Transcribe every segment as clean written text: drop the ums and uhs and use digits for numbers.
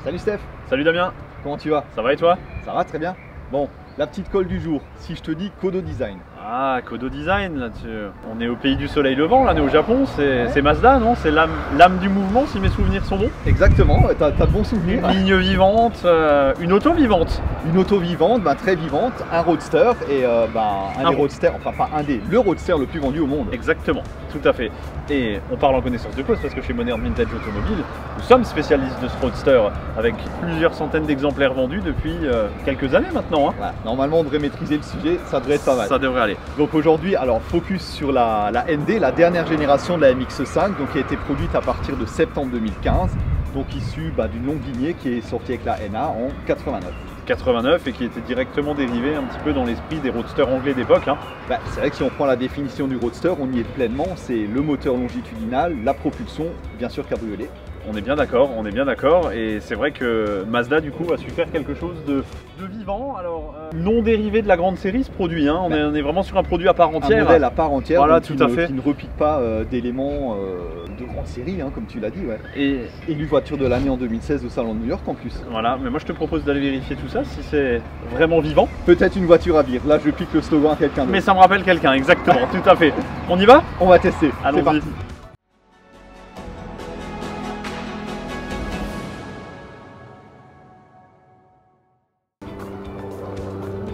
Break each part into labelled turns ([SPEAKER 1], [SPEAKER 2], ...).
[SPEAKER 1] Salut Steph.
[SPEAKER 2] Salut Damien.
[SPEAKER 1] Comment tu vas?
[SPEAKER 2] Ça va et toi?
[SPEAKER 1] Ça va très bien. Bon, la petite colle du jour, si je te dis Kodo Design.
[SPEAKER 2] Ah, Kodo Design, là, on est au pays du soleil levant, là, on est au Japon, c'est Mazda, non? C'est l'âme du mouvement, si mes souvenirs sont bons.
[SPEAKER 1] Exactement, t'as de bons souvenirs.
[SPEAKER 2] Une ligne vivante, une auto vivante.
[SPEAKER 1] Une auto vivante, très vivante, un roadster et un des roadsters, enfin pas un des, le roadster le plus vendu au monde.
[SPEAKER 2] Exactement, tout à fait. Et on parle en connaissance de cause parce que chez Modern Vintage Automobile, nous sommes spécialistes de ce roadster avec plusieurs centaines d'exemplaires vendus depuis quelques années maintenant. Hein.
[SPEAKER 1] Voilà. Normalement, on devrait maîtriser le sujet, ça devrait être pas mal.
[SPEAKER 2] Ça devrait aller.
[SPEAKER 1] Donc aujourd'hui, alors focus sur la ND, la dernière génération de la MX5, donc qui a été produite à partir de septembre 2015, donc issue d'une longue lignée qui est sortie avec la NA en 89
[SPEAKER 2] et qui était directement dérivé un petit peu dans l'esprit des roadsters anglais d'époque. Hein.
[SPEAKER 1] C'est vrai que si on prend la définition du roadster, on y est pleinement, c'est le moteur longitudinal, la propulsion, bien sûr cabriolet.
[SPEAKER 2] On est bien d'accord, et c'est vrai que Mazda du coup a su faire quelque chose de vivant, alors non dérivé de la grande série ce produit, hein. On est vraiment sur un produit à part entière.
[SPEAKER 1] Un modèle à part entière,
[SPEAKER 2] voilà,
[SPEAKER 1] qui ne repique pas d'éléments de grande série, hein, comme tu l'as dit. Ouais. Et une voiture de l'année en 2016 au Salon de New York en plus.
[SPEAKER 2] Voilà, mais moi je te propose d'aller vérifier tout ça, si c'est vraiment vivant.
[SPEAKER 1] Peut-être une voiture à vire, là je pique le slogan à quelqu'un d'autre.
[SPEAKER 2] Mais ça me rappelle quelqu'un, exactement, tout à fait. On y va?
[SPEAKER 1] On va tester, c'est parti.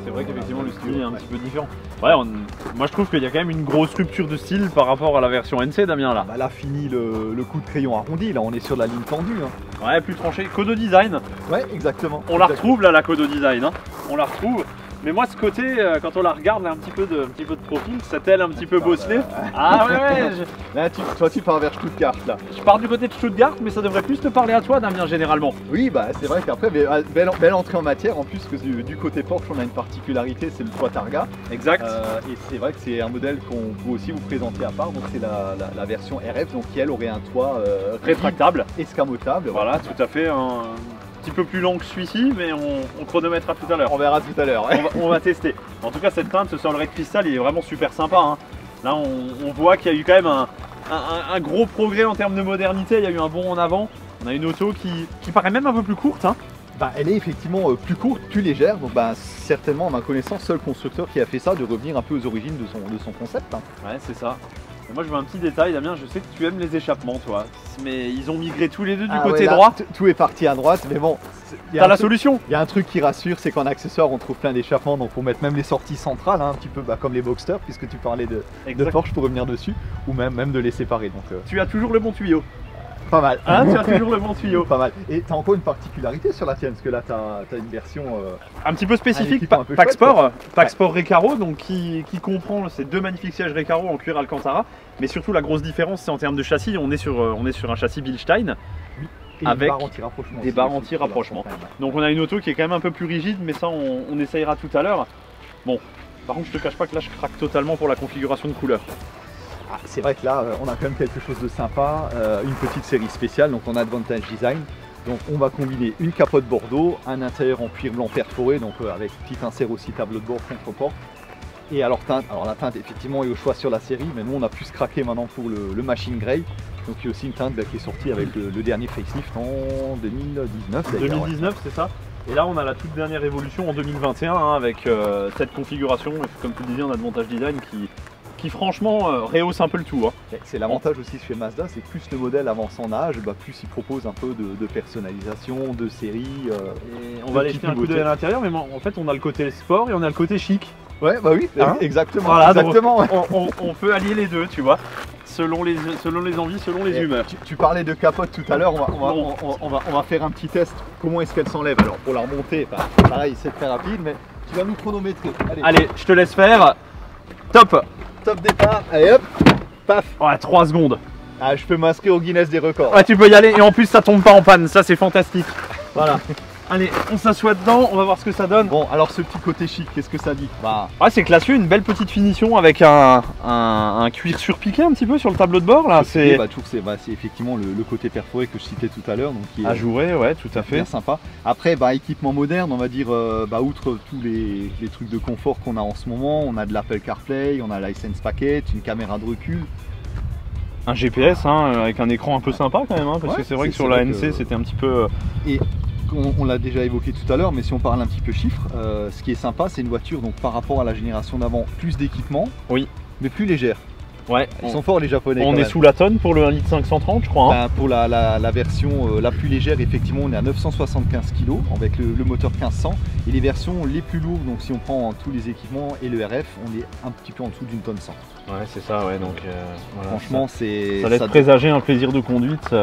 [SPEAKER 2] C'est vrai qu'effectivement le style est un petit peu différent. Ouais, moi je trouve qu'il y a quand même une grosse rupture de style par rapport à la version NC, Damien là.
[SPEAKER 1] Là fini le coup de crayon arrondi, là on est sur la ligne tendue. Hein.
[SPEAKER 2] Ouais, plus tranché. Kodo Design.
[SPEAKER 1] Ouais, exactement.
[SPEAKER 2] On la retrouve là, la Kodo Design. Hein. On la retrouve. Mais moi ce côté, quand on la regarde, là, un petit peu de profil, cette aile un petit peu bosselée. Ah ouais,
[SPEAKER 1] Là, toi tu pars vers Stuttgart là.
[SPEAKER 2] Je pars du côté de Stuttgart, mais ça devrait plus te parler à toi, Damien, généralement.
[SPEAKER 1] Oui, c'est vrai qu'après, belle entrée en matière, en plus que du côté Porsche, on a une particularité, c'est le toit Targa.
[SPEAKER 2] Exact.
[SPEAKER 1] Et c'est vrai que c'est un modèle qu'on peut aussi vous présenter à part, donc c'est la version RF, donc qui elle aurait un toit
[SPEAKER 2] rétractable,
[SPEAKER 1] escamotable.
[SPEAKER 2] Voilà, tout à fait. Un petit peu plus long que celui-ci, mais on chronométrera tout à l'heure.
[SPEAKER 1] On verra tout à l'heure.
[SPEAKER 2] On va tester. En tout cas, cette teinte, ce soleil de cristal, il est vraiment super sympa. Hein. Là, on voit qu'il y a eu quand même un gros progrès en termes de modernité. Il y a eu un bond en avant. On a une auto qui paraît même un peu plus courte. Hein.
[SPEAKER 1] Elle est effectivement plus courte, plus légère. Donc, certainement, à ma connaissance, seul constructeur qui a fait ça, de revenir un peu aux origines de son concept. Hein.
[SPEAKER 2] Ouais, c'est ça. Et moi je veux un petit détail, Damien, je sais que tu aimes les échappements toi, mais ils ont migré tous les deux du côté droit.
[SPEAKER 1] Tout est parti à droite, mais bon.
[SPEAKER 2] T'as la solution.
[SPEAKER 1] Il y a un truc qui rassure, c'est qu'en accessoire on trouve plein d'échappements, donc pour mettre même les sorties centrales, hein, un petit peu comme les Boxster, puisque tu parlais de Porsche pour revenir dessus, ou même de les séparer. Donc,
[SPEAKER 2] tu as toujours le bon tuyau.
[SPEAKER 1] Pas mal.
[SPEAKER 2] Hein, tu as toujours le bon tuyau.
[SPEAKER 1] Pas mal. Et tu as encore une particularité sur la tienne, parce que là tu as une version
[SPEAKER 2] un petit peu spécifique, Pack Sport Recaro, donc qui comprend ces deux magnifiques sièges Recaro en cuir Alcantara, mais surtout la grosse différence c'est en termes de châssis, on est sur un châssis Bilstein.
[SPEAKER 1] Oui. Et
[SPEAKER 2] avec
[SPEAKER 1] des
[SPEAKER 2] barres anti-rapprochement. Donc on a une auto qui est quand même un peu plus rigide, mais ça on essayera tout à l'heure. Bon, par contre je te cache pas que là je craque totalement pour la configuration de couleur.
[SPEAKER 1] C'est vrai que là, on a quand même quelque chose de sympa, une petite série spéciale, donc on a Advantage Design. Donc on va combiner une capote bordeaux, un intérieur en cuir blanc perforé, donc avec petit insert aussi tableau de bord contre-porte. Et alors la teinte effectivement est au choix sur la série, mais nous on a pu se craquer maintenant pour le Machine Grey. Donc il y a aussi une teinte qui est sortie avec le dernier facelift en 2019.
[SPEAKER 2] 2019 c'est ça. Et là on a la toute dernière évolution en 2021 hein, avec cette configuration, comme tu le disais, en Advantage Design qui franchement rehausse un peu le tout. Hein.
[SPEAKER 1] C'est l'avantage aussi chez Mazda, c'est que plus le modèle avance en âge, plus il propose un peu de personnalisation, de série.
[SPEAKER 2] Et on va aller jeter un coup d'œil à l'intérieur, mais en fait on a le côté sport et on a le côté chic.
[SPEAKER 1] Ouais, oui, hein, exactement.
[SPEAKER 2] Voilà,
[SPEAKER 1] exactement.
[SPEAKER 2] On peut allier les deux, tu vois, selon les envies, selon les humeurs.
[SPEAKER 1] Tu parlais de capote tout à l'heure, on va faire un petit test. Comment est-ce qu'elle s'enlève? Alors pour la remonter, pareil, c'est très rapide, mais tu vas nous chronométrer.
[SPEAKER 2] Allez, je te laisse faire. Top.
[SPEAKER 1] Top départ, allez hop, paf.
[SPEAKER 2] Ouais, 3 secondes.
[SPEAKER 1] Ah, je peux m'inscrire au Guinness des records.
[SPEAKER 2] Ouais, tu peux y aller et en plus ça tombe pas en panne, ça c'est fantastique. Voilà. Allez, on s'assoit dedans, on va voir ce que ça donne.
[SPEAKER 1] Bon, alors ce petit côté chic, qu'est-ce que ça dit?
[SPEAKER 2] Ouais, c'est classieux, une belle petite finition avec un cuir surpiqué un petit peu sur le tableau de bord là.
[SPEAKER 1] C'est effectivement le côté perforé que je citais tout à l'heure, donc qui est
[SPEAKER 2] ajouré, ouais, tout à fait.
[SPEAKER 1] Bien sympa. Après, équipement moderne, on va dire, outre tous les trucs de confort qu'on a en ce moment, on a de l'Apple CarPlay, on a License Packet, une caméra de recul.
[SPEAKER 2] Un GPS avec un écran un peu sympa quand même, parce que c'est vrai que sur la NC c'était un petit peu...
[SPEAKER 1] qu'on l'a déjà évoqué tout à l'heure, mais si on parle un petit peu chiffres, ce qui est sympa, c'est une voiture donc par rapport à la génération d'avant, plus d'équipement,
[SPEAKER 2] oui,
[SPEAKER 1] mais plus légère.
[SPEAKER 2] Ouais,
[SPEAKER 1] Ils sont forts les Japonais.
[SPEAKER 2] On est sous la tonne pour le 1 litre 530 je crois. Hein.
[SPEAKER 1] Ben, pour la version la plus légère, effectivement, on est à 975 kg avec le moteur 1500. Et les versions les plus lourdes, donc si on prend tous les équipements et le RF, on est un petit peu en dessous d'une tonne 100.
[SPEAKER 2] Ouais, c'est ça, ouais. Donc voilà,
[SPEAKER 1] franchement, ça
[SPEAKER 2] laisse présager un plaisir de conduite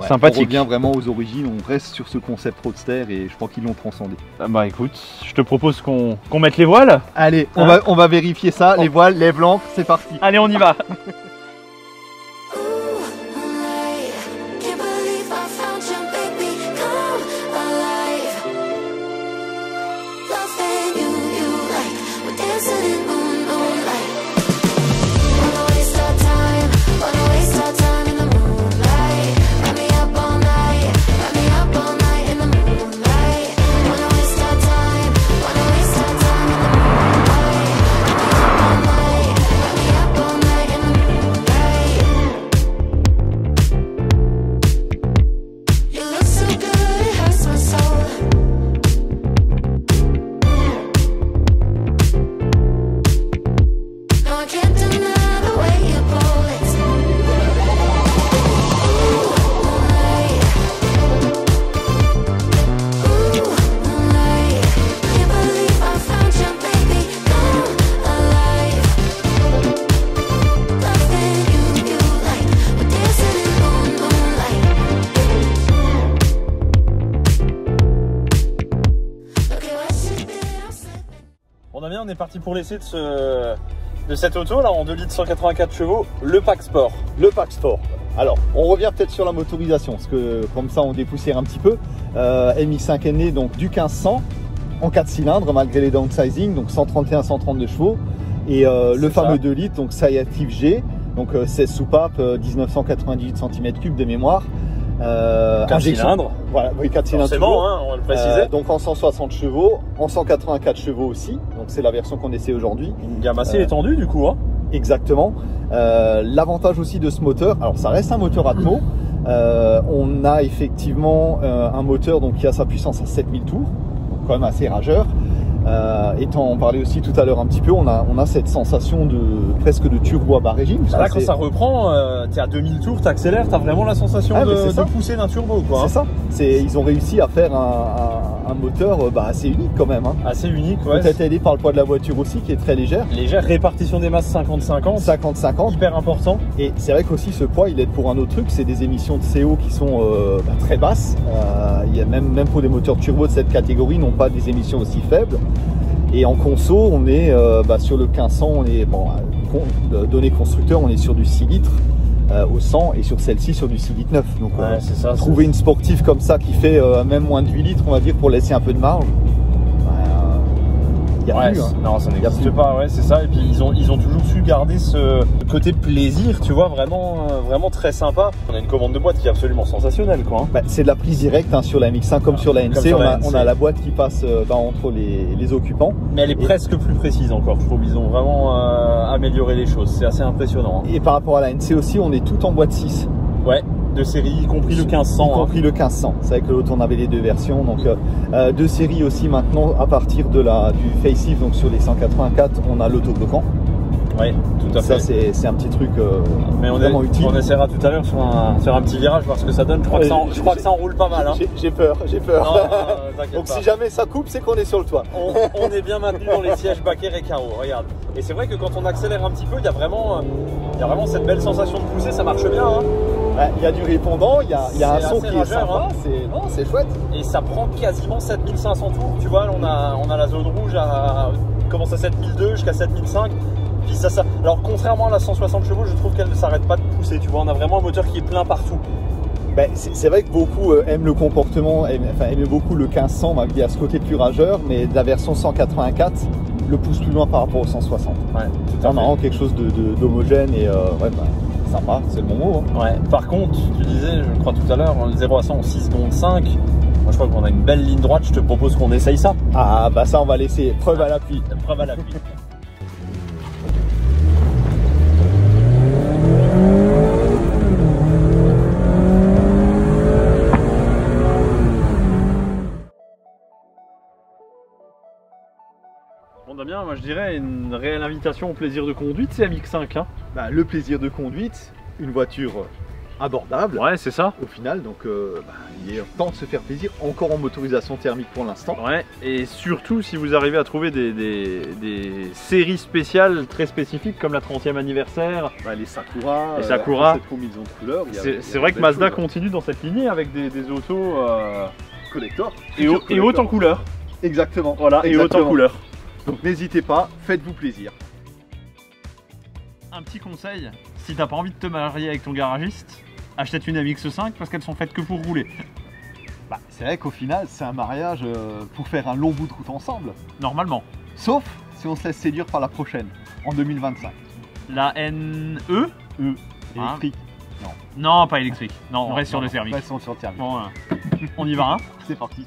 [SPEAKER 2] sympathique.
[SPEAKER 1] On revient vraiment aux origines, on reste sur ce concept roadster et je crois qu'ils l'ont transcendé.
[SPEAKER 2] Bah écoute, je te propose qu'on mette les voiles.
[SPEAKER 1] Allez, on va vérifier ça, les voiles, lève l'ancre, c'est parti.
[SPEAKER 2] Allez, on y va. On est parti pour l'essai de cette auto là en 2 litres 184 chevaux, le pack sport.
[SPEAKER 1] Le pack sport. Alors, on revient peut-être sur la motorisation, parce que comme ça on dépoussière un petit peu. MX5 NE, donc du 1500 en 4 cylindres malgré les downsizing, donc 131-132 chevaux. Et le fameux 2 litres, donc Sciativ G, donc 16 soupapes, 1998 cm3 de mémoire.
[SPEAKER 2] 4 cylindres.
[SPEAKER 1] Voilà, oui, 4 cylindres.
[SPEAKER 2] Forcément, hein, on va le préciser.
[SPEAKER 1] Donc en 160 chevaux, en 184 chevaux aussi. Donc c'est la version qu'on essaie aujourd'hui.
[SPEAKER 2] Une gamme assez étendue du coup. Hein.
[SPEAKER 1] Exactement. L'avantage aussi de ce moteur, alors ça reste un moteur Atmo. On a effectivement un moteur donc, qui a sa puissance à 7000 tours, donc quand même assez rageur. On parlait aussi tout à l'heure un petit peu, on a cette sensation de presque de turbo à bas régime.
[SPEAKER 2] Là quand ça reprend, t'es à 2000 tours, t'accélères, t'as vraiment la sensation de pousser d'un turbo.
[SPEAKER 1] C'est ça, ils ont réussi à faire un moteur assez unique quand même. Hein.
[SPEAKER 2] Assez unique, ouais.
[SPEAKER 1] Peut-être aidé par le poids de la voiture aussi qui est très légère.
[SPEAKER 2] Légère, répartition des masses 50-50.
[SPEAKER 1] 50-50.
[SPEAKER 2] Hyper important.
[SPEAKER 1] Et c'est vrai qu'aussi ce poids il aide pour un autre truc, c'est des émissions de CO qui sont très basses. Il y a même pour des moteurs turbo de cette catégorie, n'ont pas des émissions aussi faibles. Et en conso, on est sur le 1500, on est données constructeur, on est sur du 6 litres au 100 et sur celle-ci sur du 6 litres 9. Donc trouver une sportive comme ça qui fait même moins de 8 litres, on va dire, pour laisser un peu de marge.
[SPEAKER 2] Non, ça n'existe pas, ouais, c'est ça. Et puis ils ont toujours su garder ce côté plaisir, tu vois, vraiment très sympa. On a une commande de boîte qui est absolument sensationnelle, quoi. Hein.
[SPEAKER 1] C'est de la prise directe hein, sur la MX5 comme sur la NC. On a la boîte qui passe entre les occupants.
[SPEAKER 2] Mais elle est presque plus précise encore, je trouve. Ils ont vraiment amélioré les choses. C'est assez impressionnant. Hein.
[SPEAKER 1] Et par rapport à la NC aussi, on est tout en boîte 6.
[SPEAKER 2] Ouais. De série, y compris le 1500.
[SPEAKER 1] Y compris le 1500. C'est vrai que l'autre on avait les deux versions. Donc de série aussi maintenant à partir de du facelift, donc sur les 184, on a l'autobloquant.
[SPEAKER 2] Oui, tout à fait.
[SPEAKER 1] Ça c'est un petit truc
[SPEAKER 2] mais
[SPEAKER 1] vraiment utile.
[SPEAKER 2] On essaiera tout à l'heure sur un petit virage voir ce que ça donne. Je crois que ça enroule pas mal. Hein.
[SPEAKER 1] J'ai peur. Donc si jamais ça coupe, c'est qu'on est sur le toit.
[SPEAKER 2] On est bien maintenu dans les sièges baquets et carreaux. Regarde. Et c'est vrai que quand on accélère un petit peu, il y a vraiment cette belle sensation de pousser. Ça marche bien. Hein.
[SPEAKER 1] Il y a du répondant, il y a un son qui est sympa, hein. C'est chouette.
[SPEAKER 2] Et ça prend quasiment 7500 tours, tu vois, on a la zone rouge commence à 7002 jusqu'à 7005. Puis ça. Alors contrairement à la 160 chevaux, je trouve qu'elle ne s'arrête pas de pousser, tu vois, on a vraiment un moteur qui est plein partout.
[SPEAKER 1] C'est vrai que beaucoup aiment le comportement, aiment beaucoup le 1500, il y a ce côté plus rageur, mais la version 184 le pousse plus loin par rapport au 160. Ouais, on a vraiment quelque chose d'homogène et sympa, c'est le bon mot. Hein.
[SPEAKER 2] Ouais. Par contre, tu disais, je crois tout à l'heure, 0 à 100 en 6 secondes 5. Moi je crois qu'on a une belle ligne droite, je te propose qu'on essaye ça.
[SPEAKER 1] Ah bah ça on va laisser, preuve à l'appui.
[SPEAKER 2] Preuve à l'appui. bien, moi je dirais une réelle invitation au plaisir de conduite, c'est MX5. Hein.
[SPEAKER 1] Bah, le plaisir de conduite, une voiture abordable.
[SPEAKER 2] Ouais, c'est ça.
[SPEAKER 1] Au final, donc il est temps de se faire plaisir, encore en motorisation thermique pour l'instant.
[SPEAKER 2] Ouais, et surtout si vous arrivez à trouver des séries spéciales très spécifiques comme la 30e anniversaire.
[SPEAKER 1] Bah, les Sakura,
[SPEAKER 2] Sakura.
[SPEAKER 1] cette combinaison de couleurs.
[SPEAKER 2] C'est vrai que Mazda continue dans cette lignée avec des autos
[SPEAKER 1] collector
[SPEAKER 2] et haute en couleur.
[SPEAKER 1] Exactement.
[SPEAKER 2] Voilà, et haute en couleur.
[SPEAKER 1] Donc n'hésitez pas, faites-vous plaisir.
[SPEAKER 2] Un petit conseil, si t'as pas envie de te marier avec ton garagiste, achète une MX5 parce qu'elles sont faites que pour rouler.
[SPEAKER 1] Bah, c'est vrai qu'au final, c'est un mariage pour faire un long bout de route ensemble.
[SPEAKER 2] Normalement.
[SPEAKER 1] Sauf si on se laisse séduire par la prochaine, en 2025.
[SPEAKER 2] La NE
[SPEAKER 1] Électrique.
[SPEAKER 2] Non, pas électrique. Non, on reste sur le thermique.
[SPEAKER 1] Restons sur le thermique.
[SPEAKER 2] Bon, on y va, hein.
[SPEAKER 1] C'est parti.